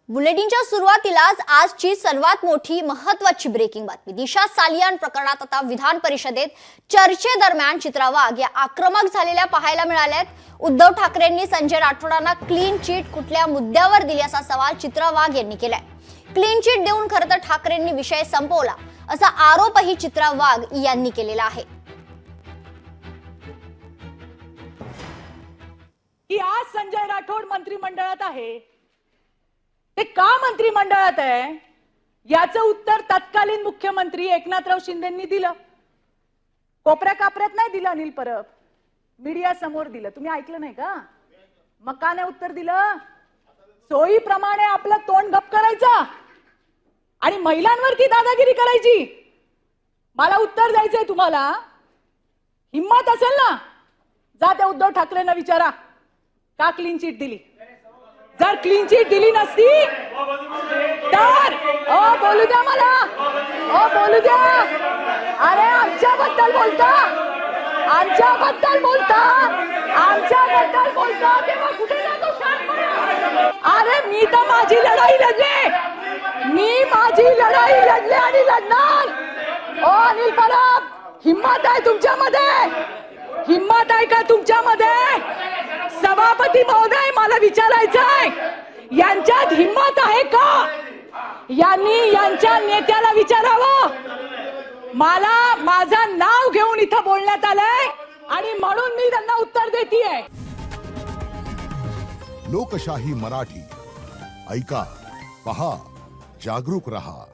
बुलेटिनच्या सुरुवातीलाच आजची सर्वात मोठी महत्त्वाची ब्रेकिंग बातमी। दिशा सालियान प्रकरणात आता विधान परिषदेत चर्चेदरम्यान चित्रा वाघ या आक्रमक झालेल्या पाहायला मिळाल्यात। उद्धव ठाकरेंनी संजय राठोडांना क्लीन चिट कुठल्या मुद्द्यावर दिली असा सवाल चित्रा वाघ यांनी केलाय। क्लीन चिट देऊन खरं तर ठाकरेंनी विषय संपवला असा आरोपही चित्रा वाघ यांनी केलेला आहे। की आज संजय राठोड मंत्रिमंडळात आहे, ते का मंत्रिमंडळात आहे याचं उत्तर तत्कालीन मुख्यमंत्री एकनाथराव शिंदेंनी दिलं। कोपऱ्या कापऱ्यात नाही दिलं, अनिल परब मीडिया समोर दिलं। तुम्ही ऐकलं नाही का? मग का नाही उत्तर दिलं? सोयीप्रमाणे आपलं तोंड गप करायचं आणि महिलांवरती दादागिरी करायची। मला उत्तर द्यायचंय तुम्हाला। हिम्मत असेल ना, जा त्या उद्धव ठाकरेंना विचारा का क्लीन चिट दिली। जर क्लीन चिट दिली नसती तर बोलू द्या मला, बोलू द्या। अरे आमच्याबद्दल बोलता, आमच्याबद्दल बोलता, आमच्याबद्दल बोलता तेव्हा कुठे जातो शांतपणा? अरे मी तर माझी लढाई लढले, मी माझी लढाई लढले आणि लढणार। अनिल परब, हिम्मत आहे तुमच्यामध्ये? हिम्मत आहे का तुमच्यामध्ये? सभापती महोदय, मला विचारायचंय, यांच्यात हिम्मत आहे का? यांनी यांच्या नेत्याला विचारावं। मला माझं नाव घेऊन इथं बोलण्यात आलंय आणि म्हणून मी त्यांना उत्तर देतेय। लोकशाही मराठी ऐका, पहा, जागरूक रहा।